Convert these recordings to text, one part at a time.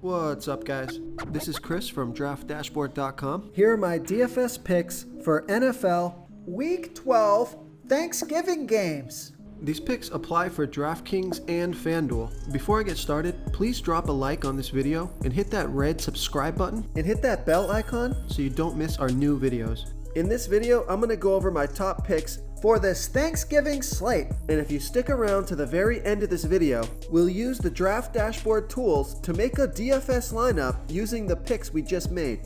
What's up, guys? This is Chris from DraftDashboard.com. Here are my DFS picks for NFL Week 12 Thanksgiving games. These picks apply for DraftKings and FanDuel. Before I get started, please drop a like on this video and hit that red subscribe button And hit that bell icon so you don't miss our new videos. In this video, I'm going to go over my top picks for this Thanksgiving slate. And if you stick around to the very end of this video, we'll use the Draft Dashboard tools to make a DFS lineup using the picks we just made.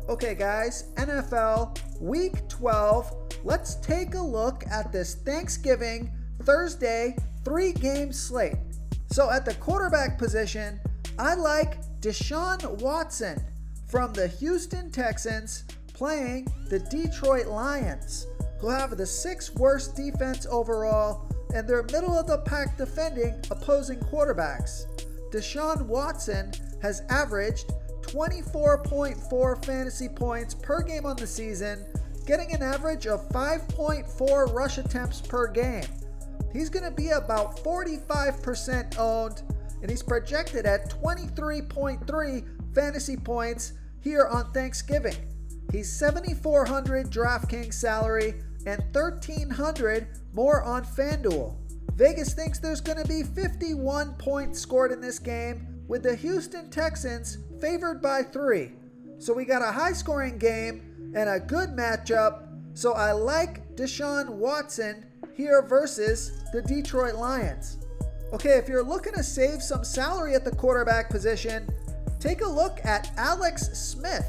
Okay guys, NFL Week 12. Let's take a look at this Thanksgiving Thursday 3-game slate. So at the quarterback position, I like Deshaun Watson from the Houston Texans playing the Detroit Lions, who have the 6th worst defense overall and they're middle of the pack defending opposing quarterbacks. Deshaun Watson has averaged 24.4 fantasy points per game on the season, getting an average of 5.4 rush attempts per game. He's going to be about 45% owned, and he's projected at 23.3 fantasy points here on Thanksgiving. He's $7,400 DraftKings salary and $1,300 more on FanDuel. Vegas thinks there's going to be 51 points scored in this game, with the Houston Texans favored by 3. So we got a high-scoring game and a good matchup, so I like Deshaun Watson here versus the Detroit Lions. Okay, if you're looking to save some salary at the quarterback position, take a look at Alex Smith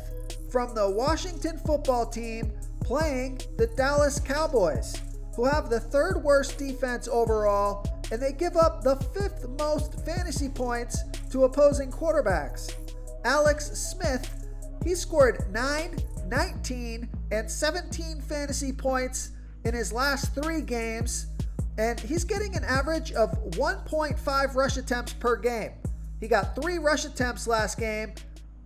from the Washington football team playing the Dallas Cowboys, who have the 3rd worst defense overall, and they give up the 5th most fantasy points to opposing quarterbacks. Alex Smith, he scored 9, 19, and 17 fantasy points in his last 3 games, and he's getting an average of 1.5 rush attempts per game. He got 3 rush attempts last game.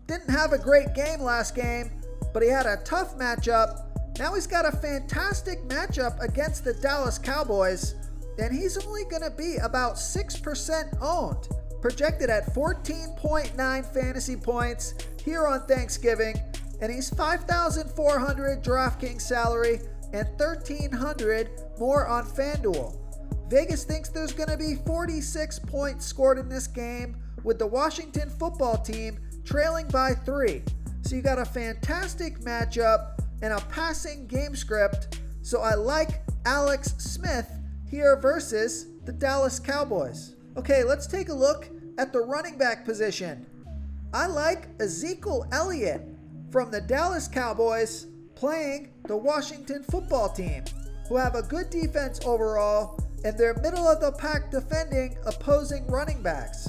Didn't have a great game last game, but he had a tough matchup. Now he's got a fantastic matchup against the Dallas Cowboys, and he's only going to be about 6% owned, projected at 14.9 fantasy points here on Thanksgiving, and he's $5,400 DraftKings salary and $1,300 more on FanDuel. Vegas thinks there's going to be 46 points scored in this game, with the Washington football team trailing by 3. So you got a fantastic matchup and a passing game script. So I like Alex Smith here versus the Dallas Cowboys. Okay, let's take a look at the running back position. I like Ezekiel Elliott from the Dallas Cowboys playing the Washington football team, who have a good defense overall and they're middle of the pack defending opposing running backs.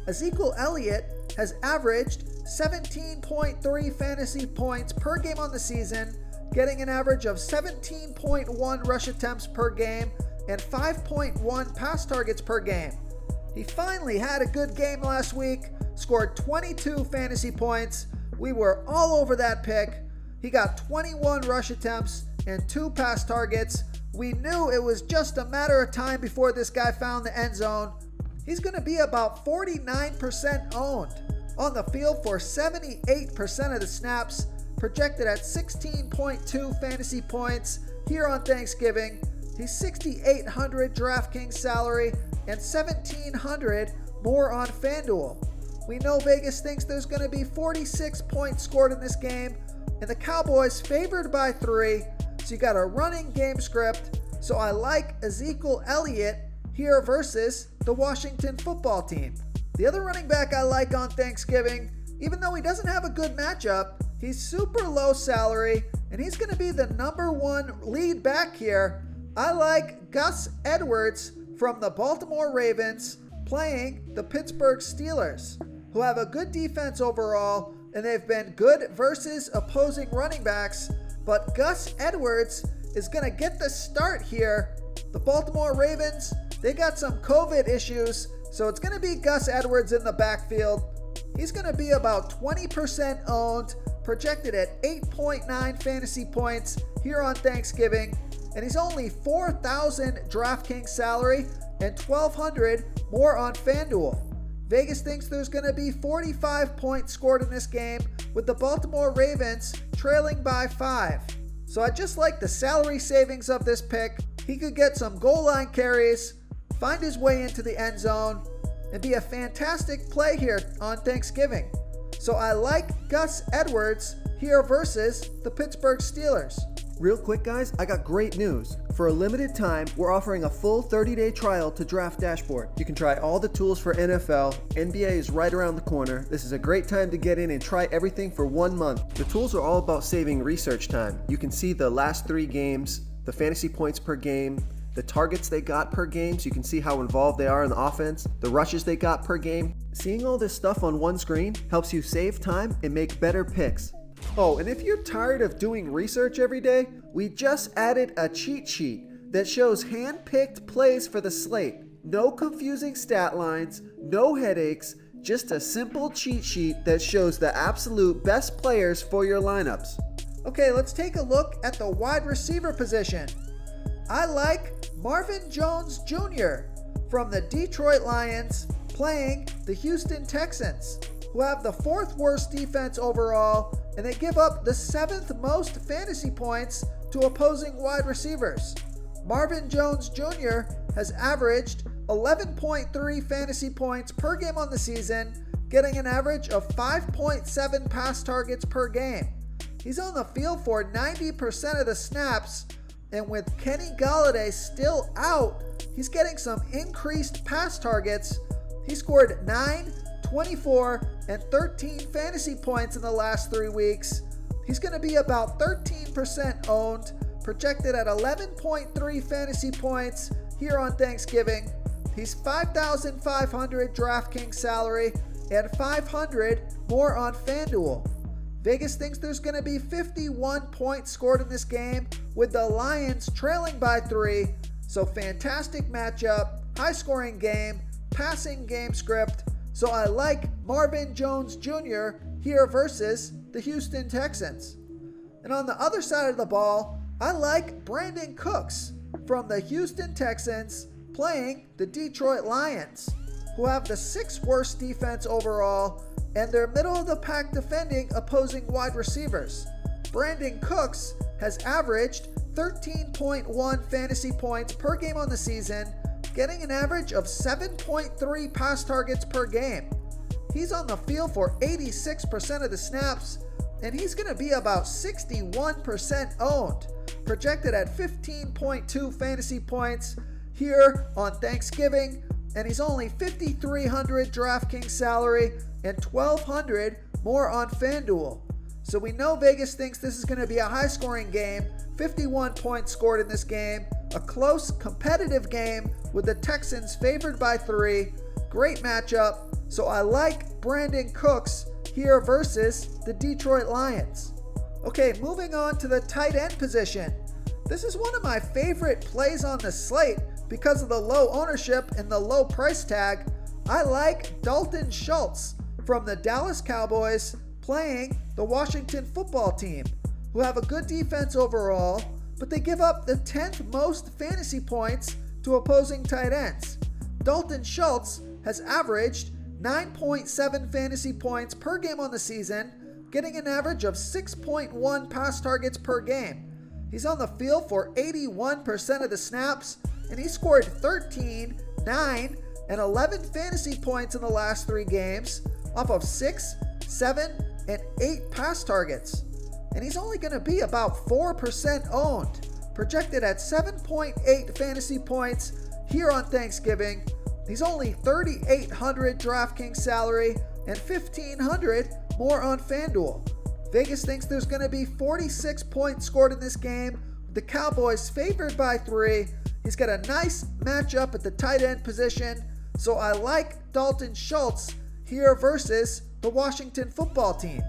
Ezekiel Elliott has averaged 17.3 fantasy points per game on the season, getting an average of 17.1 rush attempts per game and 5.1 pass targets per game. He finally had a good game last week, scored 22 fantasy points. We were all over that pick. He got 21 rush attempts and 2 pass targets. We knew it was just a matter of time before this guy found the end zone. He's going to be about 49% owned, on the field for 78% of the snaps, projected at 16.2 fantasy points here on Thanksgiving. He's $6,800 DraftKings salary and $1,700 more on FanDuel. We know Vegas thinks there's going to be 46 points scored in this game, and the Cowboys favored by 3. So you got a running game script. So I like Ezekiel Elliott here versus the Washington football team. The other running back I like on Thanksgiving, even though he doesn't have a good matchup, he's super low salary, and he's going to be the number 1 lead back here. I like Gus Edwards from the Baltimore Ravens playing the Pittsburgh Steelers, who have a good defense overall, and they've been good versus opposing running backs, but Gus Edwards is going to get the start here. The Baltimore Ravens, they got some COVID issues, so it's going to be Gus Edwards in the backfield. He's going to be about 20% owned, projected at 8.9 fantasy points here on Thanksgiving, and he's only $4,000 DraftKings salary and $1,200 more on FanDuel. Vegas thinks there's going to be 45 points scored in this game, with the Baltimore Ravens trailing by 5. So I just like the salary savings of this pick. He could get some goal line carries, find his way into the end zone, and be a fantastic play here on Thanksgiving. So I like Gus Edwards here versus the Pittsburgh Steelers. Real quick, guys, I got great news. For a limited time, we're offering a full 30-day trial to Draft Dashboard. You can try all the tools for NFL. NBA is right around the corner. This is a great time to get in and try everything for 1 month. The tools are all about saving research time. You can see the last 3 games, the fantasy points per game, the targets they got per game, so you can see how involved they are in the offense, the rushes they got per game. Seeing all this stuff on one screen helps you save time and make better picks. Oh, and if you're tired of doing research every day, we just added a cheat sheet that shows hand-picked plays for the slate. No confusing stat lines, no headaches, just a simple cheat sheet that shows the absolute best players for your lineups. Okay, let's take a look at the wide receiver position. I like Marvin Jones Jr. from the Detroit Lions playing the Houston Texans, who have the 4th worst defense overall, and they give up the 7th most fantasy points to opposing wide receivers. Marvin Jones Jr. has averaged 11.3 fantasy points per game on the season, getting an average of 5.7 pass targets per game. He's on the field for 90% of the snaps, and with Kenny Golladay still out, he's getting some increased pass targets. He scored 9, 24, and 13 fantasy points in the last 3 weeks. He's going to be about 13% owned, projected at 11.3 fantasy points here on Thanksgiving. He's $5,500 DraftKings salary and $500 more on FanDuel. Vegas thinks there's going to be 51 points scored in this game, with the Lions trailing by 3. So fantastic matchup, high scoring game, passing game script. So I like Marvin Jones Jr. here versus the Houston Texans. And on the other side of the ball, I like Brandon Cooks from the Houston Texans playing the Detroit Lions, who have the 6th worst defense overall, and they're middle of the pack defending opposing wide receivers. Brandon Cooks has averaged 13.1 fantasy points per game on the season, getting an average of 7.3 pass targets per game. He's on the field for 86% of the snaps, and he's going to be about 61% owned, projected at 15.2 fantasy points here on Thanksgiving, and he's only $5,300 DraftKings salary and $1,200 more on FanDuel. So we know Vegas thinks this is going to be a high-scoring game. 51 points scored in this game. A close, competitive game with the Texans favored by 3. Great matchup. So I like Brandon Cooks here versus the Detroit Lions. Okay, moving on to the tight end position. This is one of my favorite plays on the slate because of the low ownership and the low price tag. I like Dalton Schultz from the Dallas Cowboys playing the Washington football team, who have a good defense overall, but they give up the 10th most fantasy points to opposing tight ends. Dalton Schultz has averaged 9.7 fantasy points per game on the season, getting an average of 6.1 pass targets per game. He's on the field for 81% of the snaps, and he scored 13, 9, and 11 fantasy points in the last 3 games off of 6, 7, and 8 pass targets. And he's only going to be about 4% owned, projected at 7.8 fantasy points here on Thanksgiving. He's only $3,800 DraftKings salary and $1,500 more on FanDuel. Vegas thinks there's going to be 46 points scored in this game, with the Cowboys favored by 3. He's got a nice matchup at the tight end position, so I like Dalton Schultz here versus the Washington football team.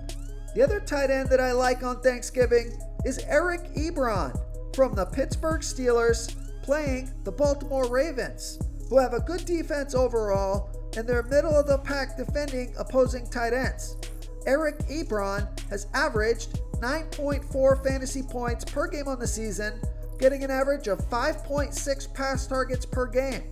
The other tight end that I like on Thanksgiving is Eric Ebron from the Pittsburgh Steelers playing the Baltimore Ravens, who have a good defense overall, and they're middle of the pack defending opposing tight ends. Eric Ebron has averaged 9.4 fantasy points per game on the season, getting an average of 5.6 pass targets per game.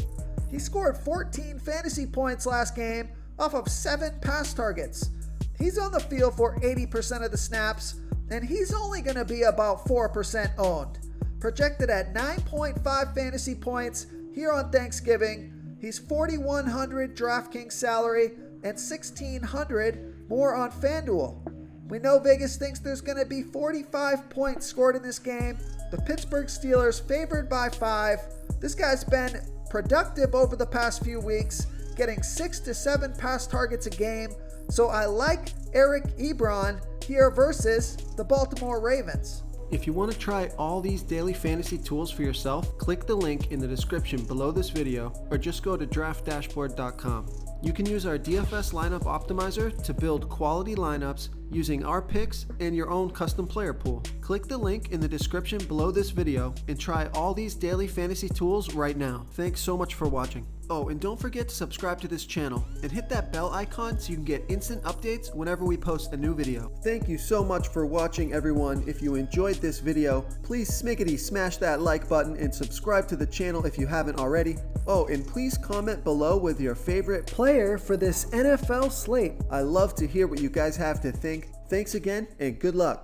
He scored 14 fantasy points last game off of 7 pass targets. He's on the field for 80% of the snaps, and he's only going to be about 4% owned. Projected at 9.5 fantasy points here on Thanksgiving. He's 4,100 DraftKings salary and 1,600 more on FanDuel. We know Vegas thinks there's going to be 45 points scored in this game. The Pittsburgh Steelers favored by 5. This guy's been productive over the past few weeks, getting 6 to 7 pass targets a game. So I like Eric Ebron here versus the Baltimore Ravens. If you want to try all these daily fantasy tools for yourself, click the link in the description below this video or just go to draftdashboard.com. You can use our DFS lineup optimizer to build quality lineups using our picks and your own custom player pool. Click the link in the description below this video and try all these daily fantasy tools right now. Thanks so much for watching. Oh, and don't forget to subscribe to this channel and hit that bell icon so you can get instant updates whenever we post a new video. Thank you so much for watching, everyone. If you enjoyed this video, please smiggity smash that like button and subscribe to the channel if you haven't already. Oh, and please comment below with your favorite player for this NFL slate. I love to hear what you guys have to think. Thanks again, and good luck.